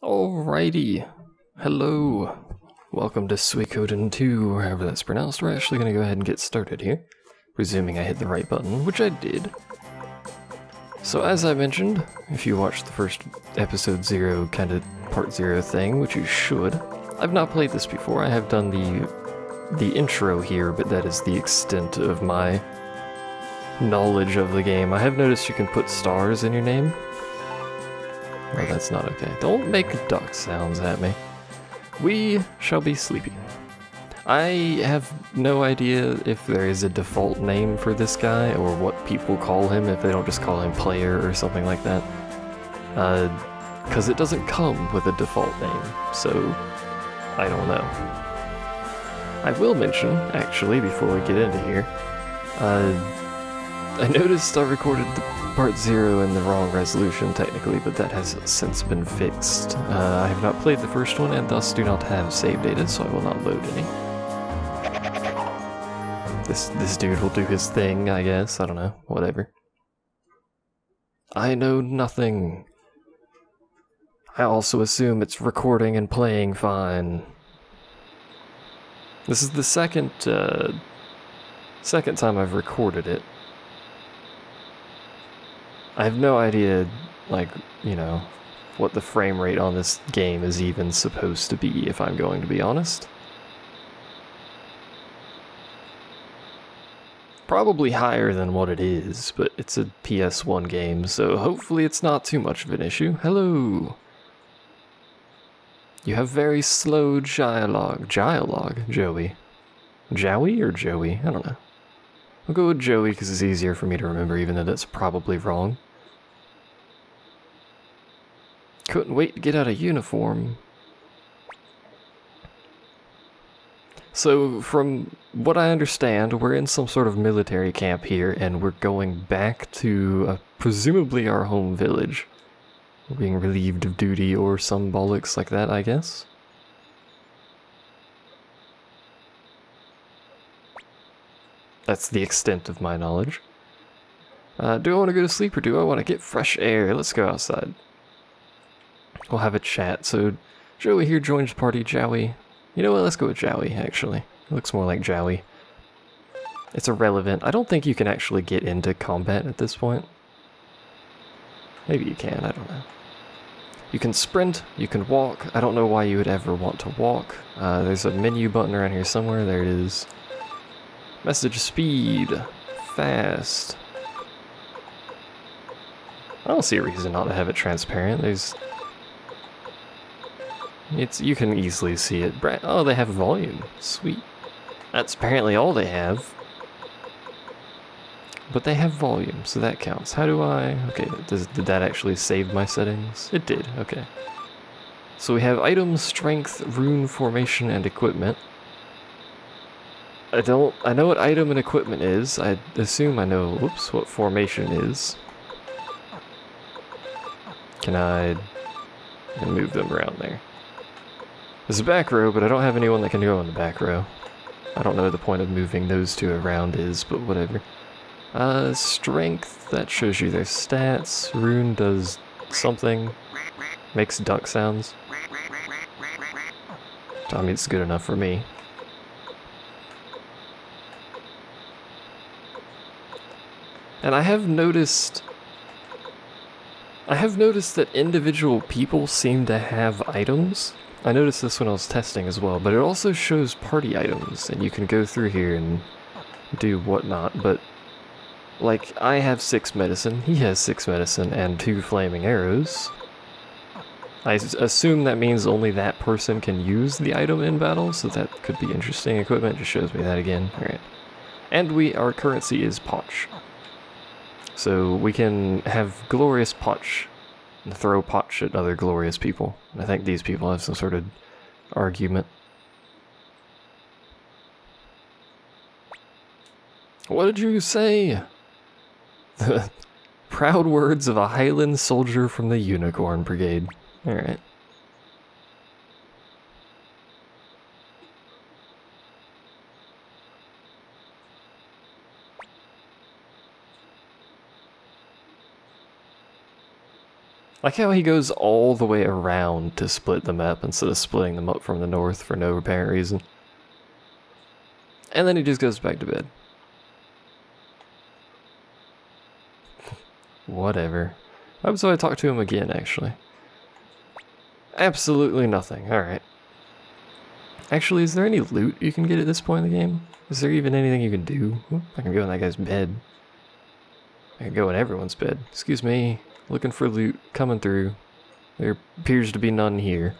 Alrighty. Hello. Welcome to Suikoden II, or however that's pronounced. We're actually going to go ahead and get started here. Presuming I hit the right button, which I did. So as I mentioned, if you watched the first episode 0, kind of part 0 thing, which you should, I've not played this before. I have done the intro here, but that is the extent of my knowledge of the game. I have noticed you can put stars in your name. Oh, that's not okay. Don't make duck sounds at me. We shall be sleepy. I have no idea if there is a default name for this guy, or what people call him, if they don't just call him player or something like that. Because it doesn't come with a default name, so I don't know. I will mention, actually, before we get into here, I noticed I recorded the part 0 in the wrong resolution technically, but that has since been fixed. I have not played the first one and thus do not have save data, so I will not load any. This dude will do his thing, I guess. I don't know. Whatever. I know nothing. I also assume it's recording and playing fine. This is the second time I've recorded it. I have no idea, like, you know, what the frame rate on this game is even supposed to be, if I'm going to be honest. Probably higher than what it is, but it's a PS1 game, so hopefully it's not too much of an issue. Hello! You have very slow dialogue. Dialogue? Joey. Jowie or Joey? I don't know. I'll go with Joey because it's easier for me to remember, even though that's probably wrong. Couldn't wait to get out of uniform. So, from what I understand, we're in some sort of military camp here, and we're going back to presumably our home village. We're being relieved of duty or some bollocks like that, I guess. That's the extent of my knowledge. Do I want to go to sleep or do I want to get fresh air? Let's go outside. We'll have a chat. So, Joey here joins the party. Jowie. You know what? Let's go with Jowie, actually. It looks more like Jowie. It's irrelevant. I don't think you can actually get into combat at this point. Maybe you can. I don't know. You can sprint. You can walk. I don't know why you would ever want to walk. There's a menu button around here somewhere. There it is. Message speed. Fast. I don't see a reason not to have it transparent. You can easily see it. Oh, they have volume. Sweet. That's apparently all they have. But they have volume, so that counts. How do I... Okay, did that actually save my settings? It did, okay. So we have item, strength, rune formation, and equipment. I know what item and equipment is. I assume I know, whoops, what formation is. Can I move them around there? There's a back row, but I don't have anyone that can go in the back row. I don't know what the point of moving those two around is, but whatever. Strength, that shows you their stats. Rune does something. Makes duck sounds. I mean, it's good enough for me. And I have noticed that individual people seem to have items. I noticed this when I was testing as well, but it also shows party items, and you can go through here and do whatnot, but like, I have 6 medicine, he has 6 medicine, and 2 flaming arrows. I assume that means only that person can use the item in battle, so that could be interesting. Equipment just shows me that again. Alright. And our currency is potch. So we can have glorious potch and throw potch at other glorious people. I think these people have some sort of argument. What did you say? The proud words of a Highland soldier from the Unicorn Brigade. Alright. Like how he goes all the way around to split the map instead of splitting them up from the north for no apparent reason. And then he just goes back to bed. Whatever. So I talked to him again, actually. Absolutely nothing. Alright. Actually, is there any loot you can get at this point in the game? Is there even anything you can do? I can go in that guy's bed. I can go in everyone's bed. Excuse me. Looking for loot. Coming through. There appears to be none here.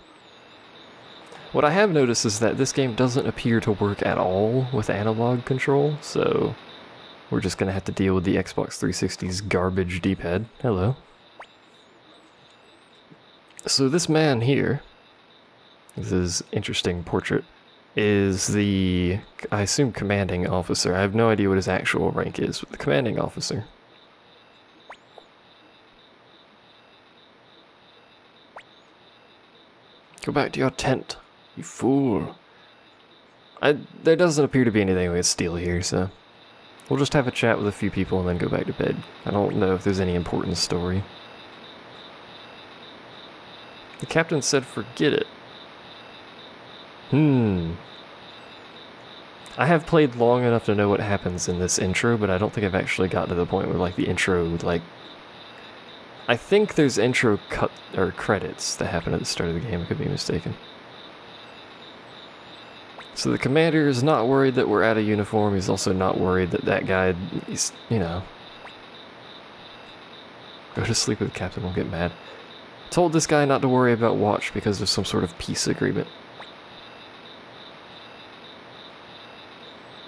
What I have noticed is that this game doesn't appear to work at all with analog control, so we're just gonna have to deal with the Xbox 360's garbage D-pad. Hello. So this man here, this is interesting portrait, is the, I assume, commanding officer. I have no idea what his actual rank is, but the commanding officer. Go back to your tent, you fool. There doesn't appear to be anything we can steal here, so we'll just have a chat with a few people and then go back to bed. I don't know if there's any important story. The captain said forget it. I have played long enough to know what happens in this intro, but I don't think I've actually got to the point where, like, the intro, like... I think there's intro credits that happen at the start of the game, I could be mistaken. So the commander is not worried that we're out of uniform, he's also not worried that that guy, he's, you know... Go to sleep with the captain, won't get mad. Told this guy not to worry about watch because of some sort of peace agreement.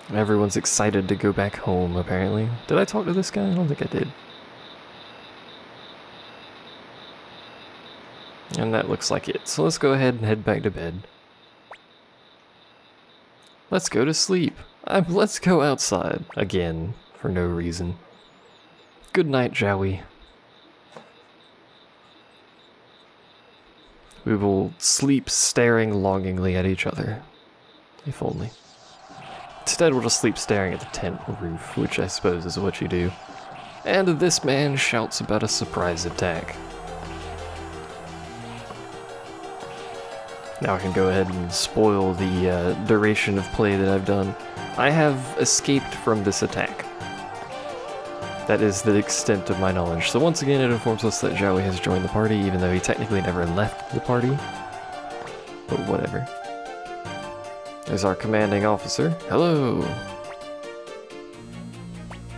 And everyone's excited to go back home, apparently. Did I talk to this guy? I don't think I did. And that looks like it. So let's go ahead and head back to bed. Let's go to sleep. Let's go outside. Again, for no reason. Good night, Jowie. We will sleep staring longingly at each other. If only. Instead, we'll just sleep staring at the tent roof, which I suppose is what you do. And this man shouts about a surprise attack. Now I can go ahead and spoil the duration of play that I've done. I have escaped from this attack. That is the extent of my knowledge. So once again, it informs us that Jowie has joined the party, even though he technically never left the party. But whatever. There's our commanding officer. Hello!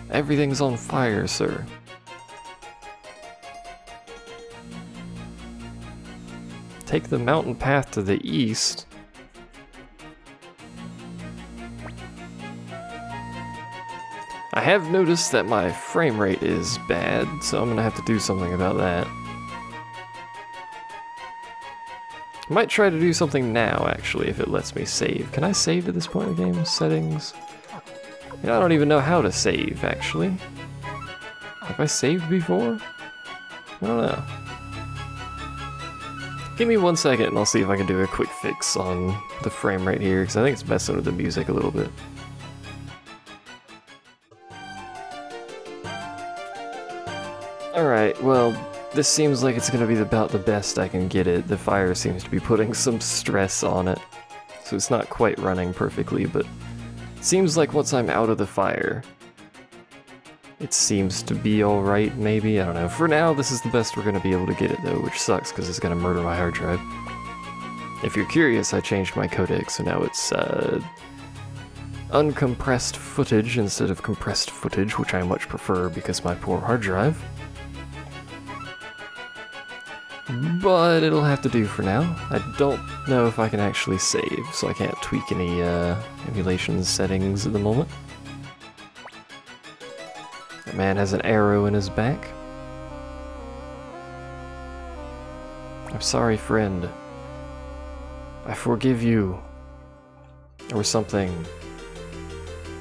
Everything's on fire, sir. Take the mountain path to the east. I have noticed that my frame rate is bad, so I'm gonna have to do something about that. I might try to do something now, actually, if it lets me save. Can I save at this point in the game? Settings? I don't even know how to save, actually. Have I saved before? I don't know. Give me 1 second and I'll see if I can do a quick fix on the frame rate here, because I think it's messing with the music a little bit. Alright, well, this seems like it's going to be about the best I can get it. The fire seems to be putting some stress on it, so it's not quite running perfectly, but it seems like once I'm out of the fire, it seems to be alright, maybe? I don't know. For now, this is the best we're going to be able to get it, though, which sucks because it's going to murder my hard drive. If you're curious, I changed my codec, so now it's uncompressed footage instead of compressed footage, which I much prefer because my poor hard drive. But it'll have to do for now. I don't know if I can actually save, so I can't tweak any emulation settings at the moment. That man has an arrow in his back. I'm sorry, friend. I forgive you. Or something.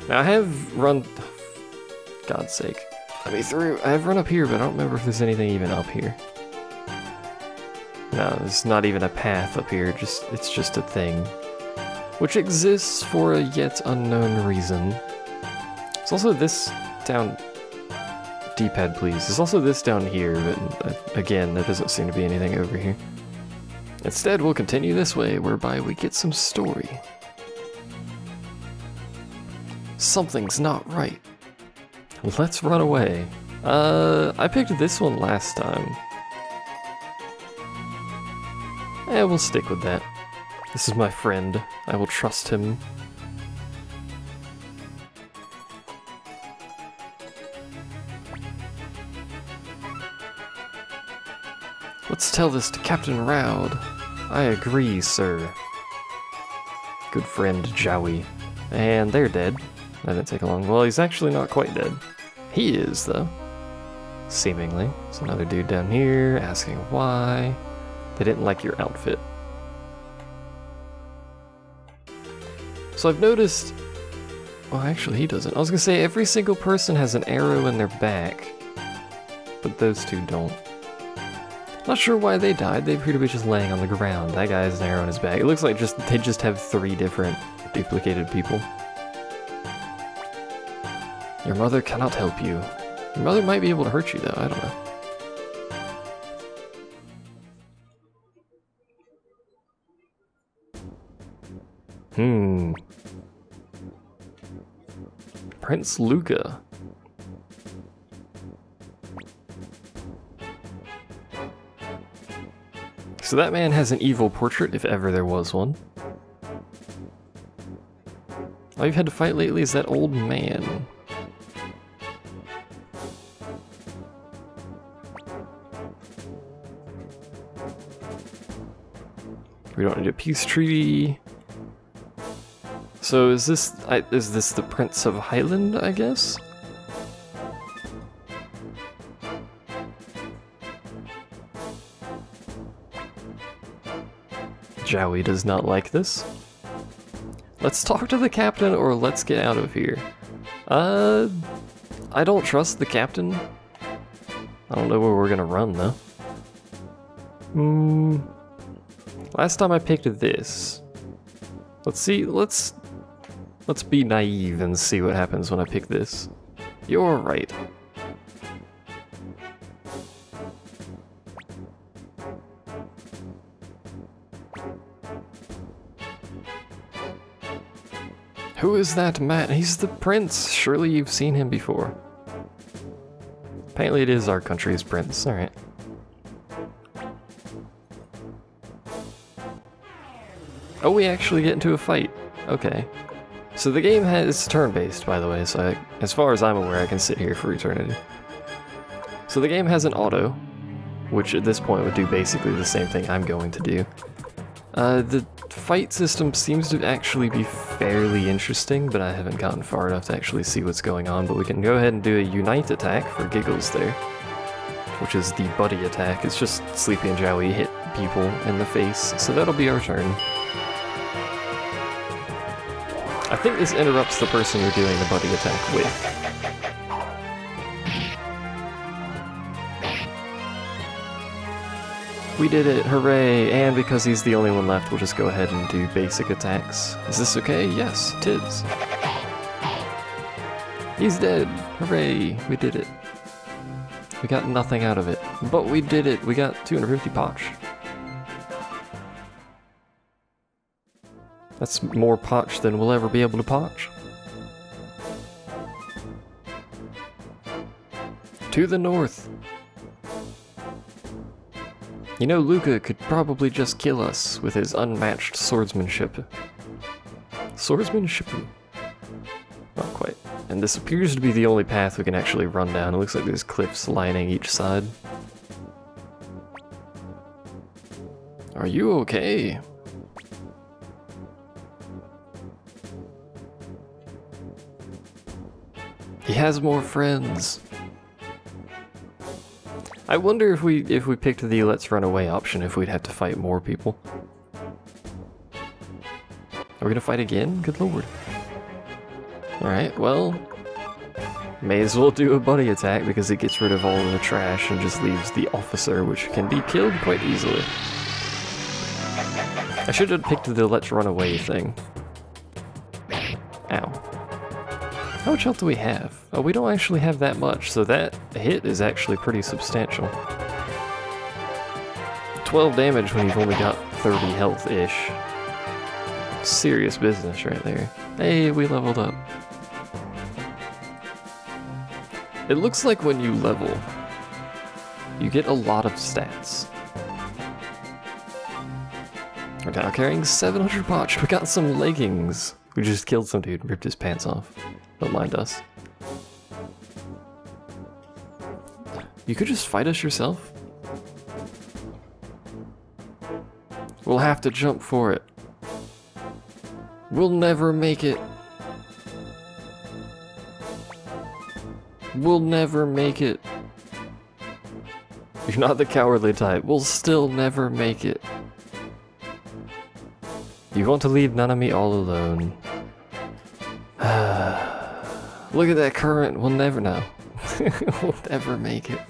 Now I have run... God's sake. Let me through. I have run up here, but I don't remember if there's anything even up here. No, there's not even a path up here, it's just a thing. Which exists for a yet unknown reason. It's also this down D-pad, please. There's also this down here, but again, there doesn't seem to be anything over here. Instead, we'll continue this way, whereby we get some story. Something's not right. Let's run away. I picked this one last time. We'll stick with that. This is my friend. I will trust him. Let's tell this to Captain Roud. I agree, sir. Good friend, Jowie. And they're dead. That didn't take long. Well, he's actually not quite dead. He is, though. Seemingly. There's another dude down here asking why. They didn't like your outfit. So I've noticed... Well, actually, he doesn't. I was gonna say, every single person has an arrow in their back. But those two don't. Not sure why they died. They appear to be just laying on the ground. That guy has an arrow in his back. It looks like they just have 3 different duplicated people. Your mother cannot help you. Your mother might be able to hurt you, though. I don't know. Prince Luca. So that man has an evil portrait, if ever there was one. All you've had to fight lately is that old man. We don't need a peace treaty. So is this the Prince of Highland, I guess? Jowie does not like this. Let's talk to the captain or let's get out of here. I don't trust the captain. I don't know where we're gonna run though. Last time I picked this. Let's see, let's be naive and see what happens when I pick this. You're right. Who is that man? He's the prince. Surely you've seen him before. Apparently it is our country's prince. Alright. Oh, we actually get into a fight. Okay. So the game is turn-based, by the way, so as far as I'm aware, I can sit here for eternity. So the game has an auto, which at this point would do basically the same thing I'm going to do. The fight system seems to actually be fairly interesting, but I haven't gotten far enough to actually see what's going on, but we can go ahead and do a unite attack for giggles there, which is the buddy attack. It's just Sleepy and Jowie hit people in the face, so that'll be our turn. I think this interrupts the person you're doing the buddy attack with. We did it, hooray! And because he's the only one left, we'll just go ahead and do basic attacks. Is this okay? Yes, it is. He's dead! Hooray! We did it. We got nothing out of it, but we did it! We got 250 potch. That's more potch than we'll ever be able to potch. To the north! You know, Luca could probably just kill us with his unmatched swordsmanship. Swordsmanship? Not quite. And this appears to be the only path we can actually run down. It looks like there's cliffs lining each side. Are you okay? He has more friends. I wonder if we picked the let's run away option, if we'd have to fight more people. Are we gonna fight again? Good lord. Alright, well, may as well do a buddy attack because it gets rid of all of the trash and just leaves the officer, which can be killed quite easily. I should have picked the let's run away thing. Ow. How much health do we have? Oh, we don't actually have that much, so that hit is actually pretty substantial. 12 damage when you've only got 30 health-ish. Serious business right there. Hey, we leveled up. It looks like when you level, you get a lot of stats. We're now carrying 700 botch. We got some leggings. We just killed some dude and ripped his pants off. Don't mind us. You could just fight us yourself. We'll have to jump for it. We'll never make it. We'll never make it. You're not the cowardly type. We'll still never make it. You want to leave Nanami all alone. Look at that current. We'll never know. We'll never make it.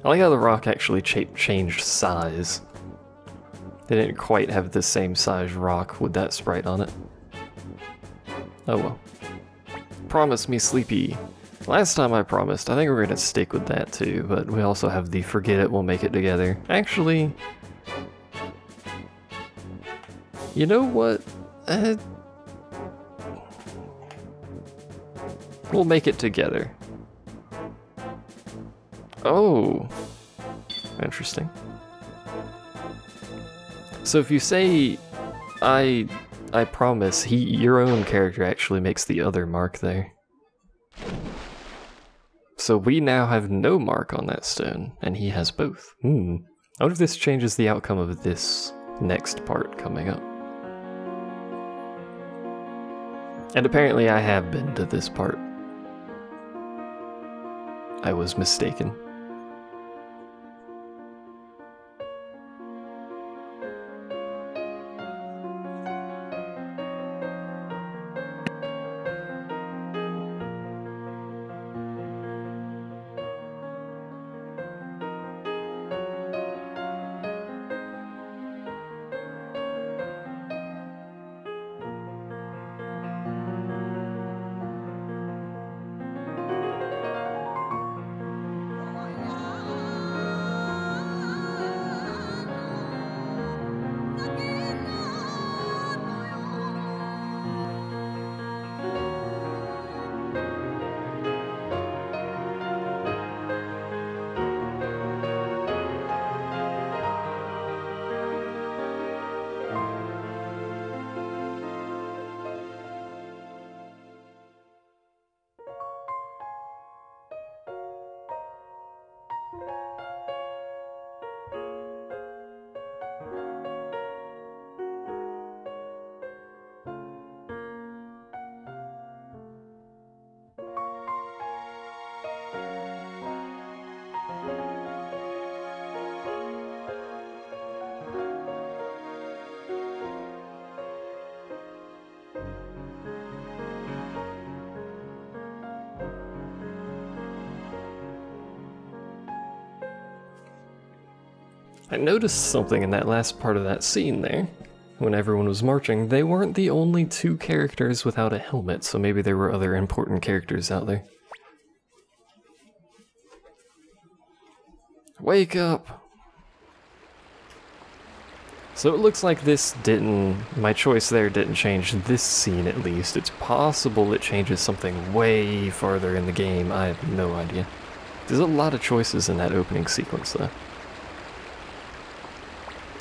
I like how the rock actually changed size. They didn't quite have the same size rock with that sprite on it. Oh well. Promise me, Sleepy. Last time I promised, I think we're gonna stick with that too, but we also have the forget it, we'll make it together. Actually, you know what? We'll make it together. Oh, interesting. So if you say, I promise, your own character actually makes the other mark there. So we now have no mark on that stone, and he has both. I wonder if this changes the outcome of this next part coming up. And apparently I have been to this part. I was mistaken. I noticed something in that last part of that scene there. When everyone was marching, they weren't the only two characters without a helmet, so maybe there were other important characters out there. Wake up! So it looks like this my choice there didn't change this scene at least. It's possible it changes something way farther in the game, I have no idea. There's a lot of choices in that opening sequence though.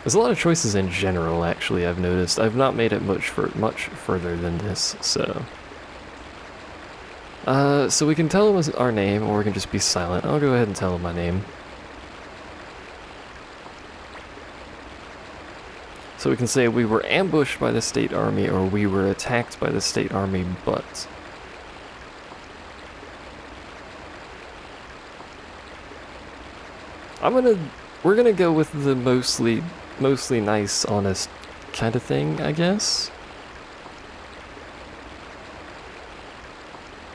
There's a lot of choices in general, actually, I've noticed. I've not made it much further than this, so... so we can tell him our name, or we can just be silent. I'll go ahead and tell him my name. So we can say we were ambushed by the state army, or we were attacked by the state army, but... We're gonna go with the mostly nice, honest kind of thing, I guess.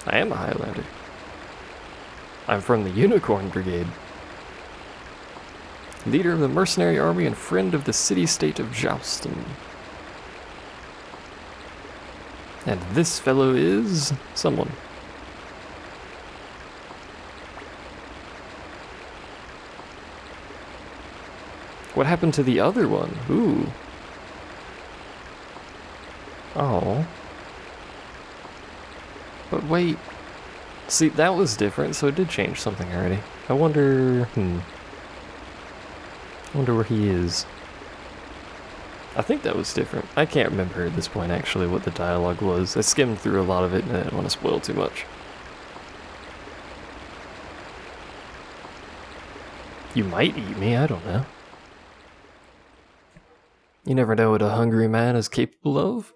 I am a Highlander. I'm from the Unicorn Brigade. Leader of the mercenary army and friend of the city state of Jowston. And this fellow is someone. What happened to the other one? Ooh. Oh. But wait. See, that was different, so it did change something already. I wonder... I wonder where he is. I think that was different. I can't remember at this point, actually, what the dialogue was. I skimmed through a lot of it, and I didn't want to spoil too much. You might eat me, I don't know. You never know what a hungry man is capable of.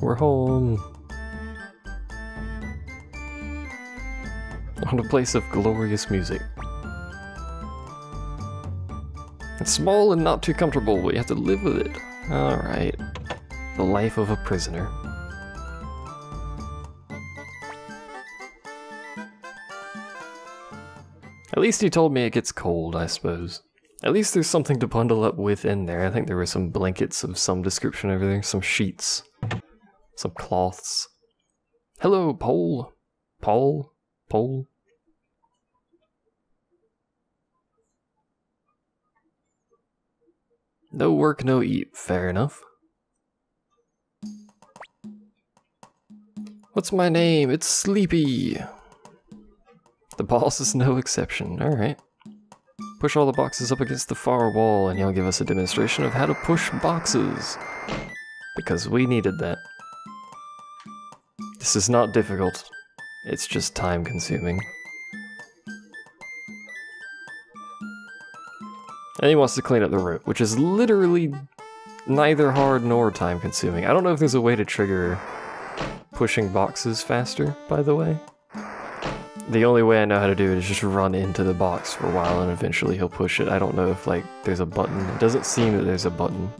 We're home. On a place of glorious music. It's small and not too comfortable, but you have to live with it. Alright. The life of a prisoner. At least he told me it gets cold, I suppose. At least there's something to bundle up with in there. I think there were some blankets of some description over there. Some sheets. Some cloths. Hello, Pole. Pole? Pole? No work, no eat. Fair enough. What's my name? It's Sleepy. The boss is no exception. Alright. Push all the boxes up against the far wall and he'll give us a demonstration of how to push boxes. Because we needed that. This is not difficult. It's just time consuming. And he wants to clean up the rope, which is literally neither hard nor time consuming. I don't know if there's a way to trigger pushing boxes faster, by the way. The only way I know how to do it is just run into the box for a while and eventually he'll push it. I don't know if, like, there's a button. It doesn't seem that there's a button.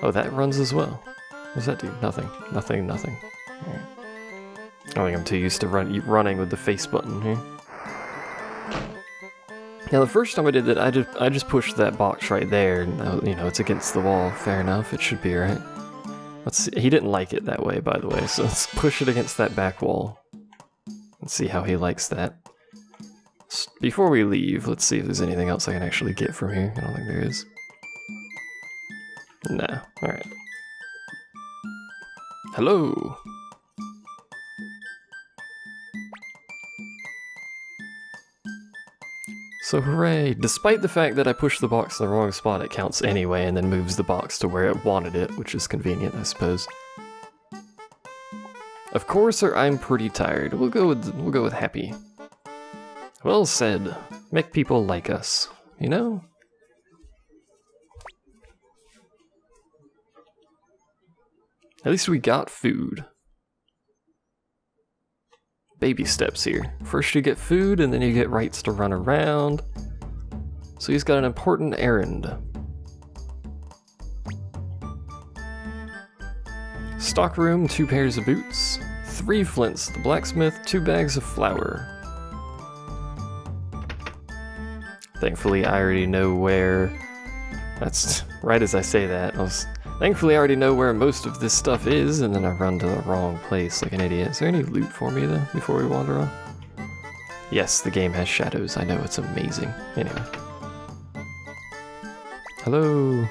Oh, that runs as well. What does that do? Nothing. Nothing, nothing. Right. I think I'm too used to running with the face button here. Now, the first time I did that, I just pushed that box right there, and, you know, it's against the wall. Fair enough, it should be alright. Let's see. He didn't like it that way, by the way, so let's push it against that back wall. Let's see how he likes that. Before we leave, let's see if there's anything else I can actually get from here. I don't think there is. No. Alright. Hello! So hooray! Despite the fact that I pushed the box in the wrong spot, it counts anyway and then moves the box to where it wanted it, which is convenient, I suppose. Of course, or I'm pretty tired. We'll go with happy. Well said. Make people like us, you know? At least we got food. Baby steps here. First you get food, and then you get rights to run around. So he's got an important errand. Stockroom, 2 pairs of boots, 3 flints, the blacksmith, 2 bags of flour. Thankfully, I already know where... That's right as I say that. Thankfully, I already know where most of this stuff is, and then I run to the wrong place like an idiot. Is there any loot for me, though, before we wander on? Yes, the game has shadows. I know, it's amazing. Anyway. Hello.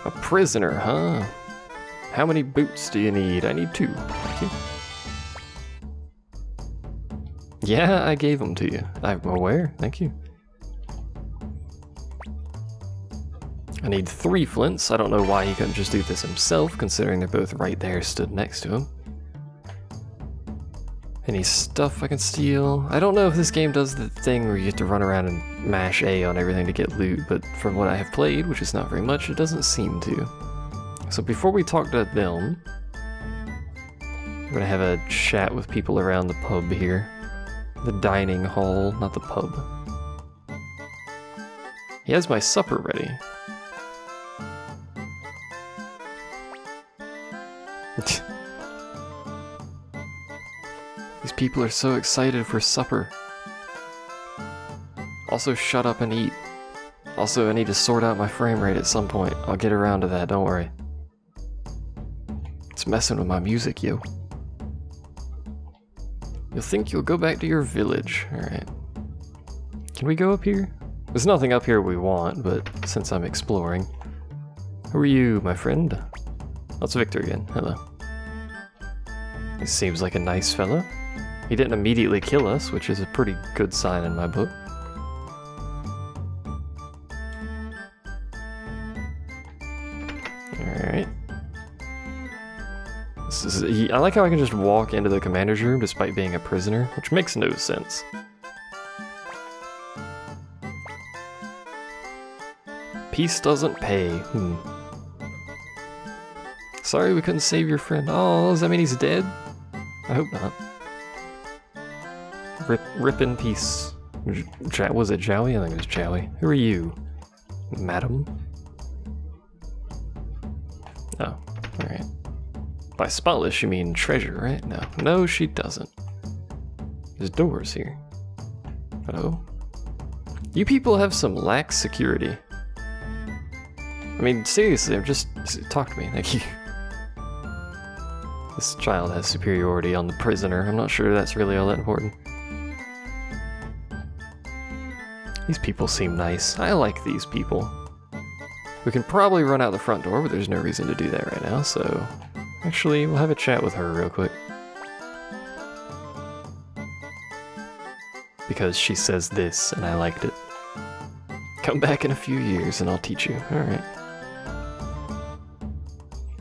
A prisoner, huh? How many boots do you need? I need 2. Thank you. Yeah, I gave them to you. I'm aware. Thank you. I need 3 flints. I don't know why he couldn't just do this himself, considering they're both right there, stood next to him. Any stuff I can steal? I don't know if this game does the thing where you have to run around and mash A on everything to get loot, but from what I have played, which is not very much, it doesn't seem to. So before we talk to them, we're gonna have a chat with people around the pub here. The dining hall, not the pub. He has my supper ready. These people are so excited for supper. Also, shut up and eat. Also, I need to sort out my frame rate at some point. I'll get around to that, don't worry. It's messing with my music, yo. You'll think you'll go back to your village. Alright. Can we go up here? There's nothing up here we want, but since I'm exploring. Who are you, my friend? Oh, it's Victor again. Hello. He seems like a nice fella. He didn't immediately kill us, which is a pretty good sign in my book. Alright. I like how I can just walk into the commander's room despite being a prisoner, which makes no sense. Peace doesn't pay. Sorry we couldn't save your friend. Oh, does that mean he's dead? I hope not. Rip in peace. Was it Jowie? I think it was Jowie. Who are you, madam? Oh, alright. By spotless, you mean treasure, right? No. No, she doesn't. There's doors here. Hello? You people have some lax security. I mean, seriously, just talk to me, thank you. This child has superiority on the prisoner. I'm not sure that's really all that important. These people seem nice. I like these people. We can probably run out the front door, but there's no reason to do that right now, so... Actually, we'll have a chat with her real quick. Because she says this, and I liked it. Come back in a few years and I'll teach you. Alright.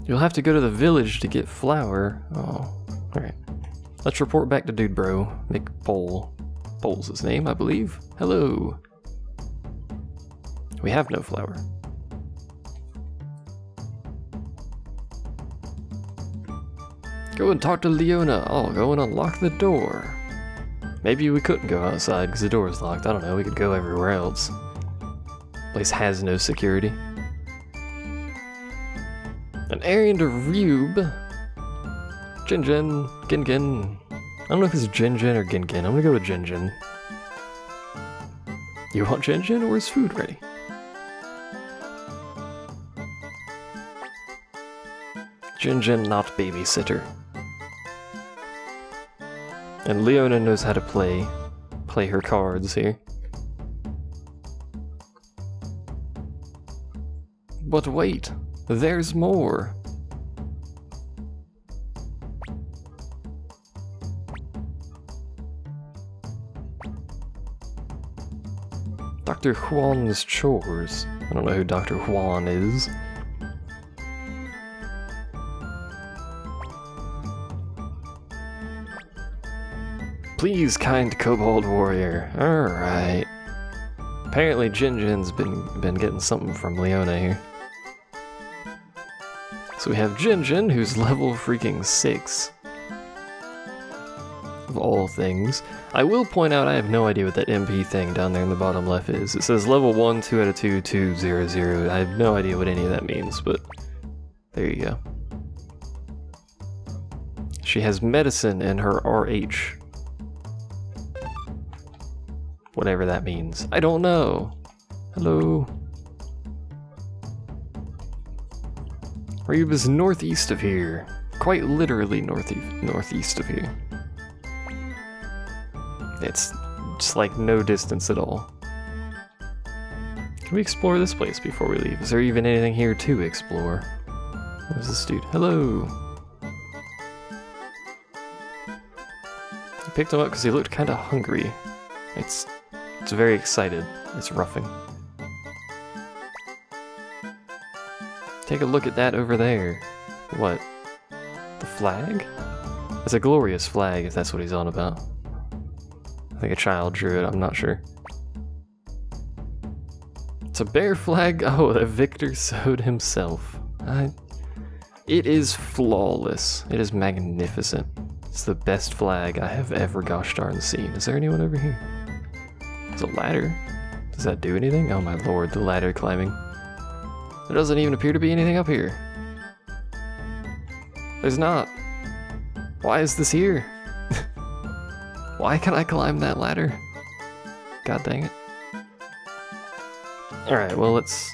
You'll have to go to the village to get flour. Oh, alright. Let's report back to Dude Bro. McPole. Pole's his name, I believe. Hello. We have no flour. Go and talk to Leona. I'll go and unlock the door. Maybe we couldn't go outside because the door is locked. I don't know, we could go everywhere else. Place has no security. An errand of Rube. Jinjin. Gingin. I don't know if it's Jinjin or Gingin. I'm gonna go with Jinjin. You want Jinjin or is food ready? Jinjin, not babysitter. And Leona knows how to play her cards here. But wait, there's more. Dr. Juan's chores. I don't know who Dr. Juan is. Please, kind kobold warrior. Alright. Apparently Jinjin's been getting something from Leona here. So we have Jinjin, who's level freaking 6. Of all things. I will point out I have no idea what that MP thing down there in the bottom left is. It says level 1, 2 out of 2, 2, 0, 0. I have no idea what any of that means, but there you go. She has medicine in her RH. Whatever that means. I don't know. Hello. Rube is northeast of here. Quite literally northeast of here. It's just like no distance at all. Can we explore this place before we leave? Is there even anything here to explore? Where's this dude? Hello. I picked him up because he looked kind of hungry. It's very excited. It's roughing. Take a look at that over there. What? The flag? It's a glorious flag, if that's what he's on about. I think a child drew it, I'm not sure. It's a bear flag? Oh, that Victor sewed himself. It is flawless. It is magnificent. It's the best flag I have ever gosh darn seen. Is there anyone over here? There's a ladder. Does that do anything? Oh my lord, the ladder climbing. There doesn't even appear to be anything up here. There's not. Why is this here? Why can I climb that ladder? God dang it. Alright, well let's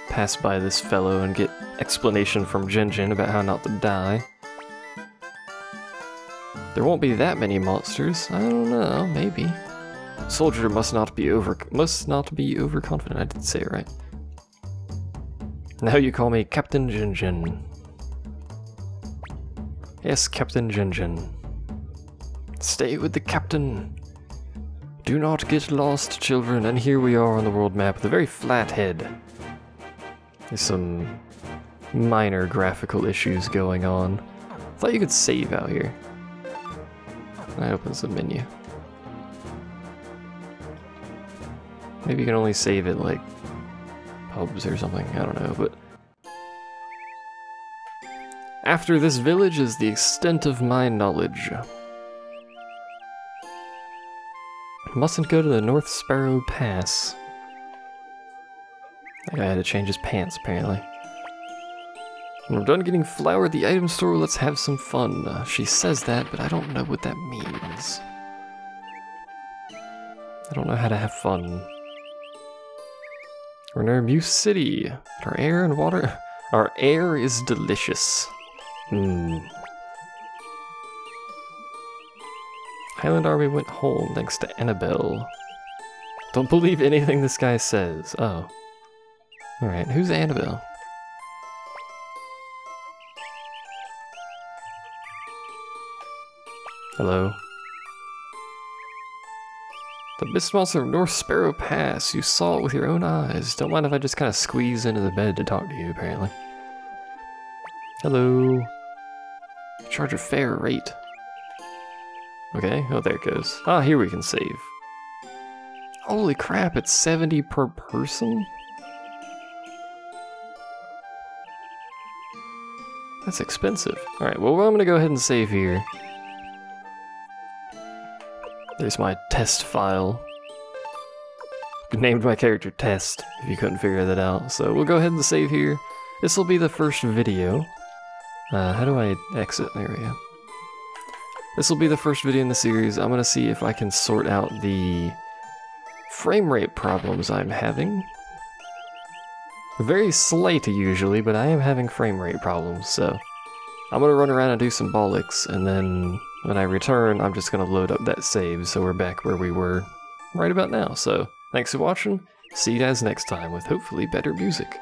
pass by this fellow and get explanation from Jinjin about how not to die. There won't be that many monsters. I don't know, maybe. Soldier must not be overconfident. I did say it right. Now you call me Captain Jinjin. Yes, Captain Jinjin. Stay with the captain. Do not get lost, children. And here we are on the world map with a very flat head. There's some minor graphical issues going on. I thought you could save out here. That opens the menu. Maybe you can only save it like pubs or something, I don't know, but... After this village is the extent of my knowledge. Mustn't go to the North Sparrow Pass. That guy had to change his pants, apparently. When we're done getting flour at the item store, let's have some fun. She says that, but I don't know what that means. I don't know how to have fun. We're in Muse City. Our air and water... Our air is delicious. Highland Army went home thanks to Annabelle. Don't believe anything this guy says. Oh. Alright, who's Annabelle? Hello? The Mist Monster of North Sparrow Pass. You saw it with your own eyes. Don't mind if I just kind of squeeze into the bed to talk to you, apparently. Hello? Charge a fair rate. Okay, oh there it goes. Ah, here we can save. Holy crap, it's 70 per person? That's expensive. Alright, well I'm gonna go ahead and save here. There's my test file. Named my character Test, if you couldn't figure that out. So we'll go ahead and save here. This will be the first video. How do I exit? There we go. This will be the first video in the series. I'm gonna see if I can sort out the frame rate problems I'm having. Very slight usually, but I am having frame rate problems, so I'm gonna run around and do some bollocks, and then when I return, I'm just gonna load up that save, so we're back where we were right about now. So, thanks for watching, see you guys next time with hopefully better music.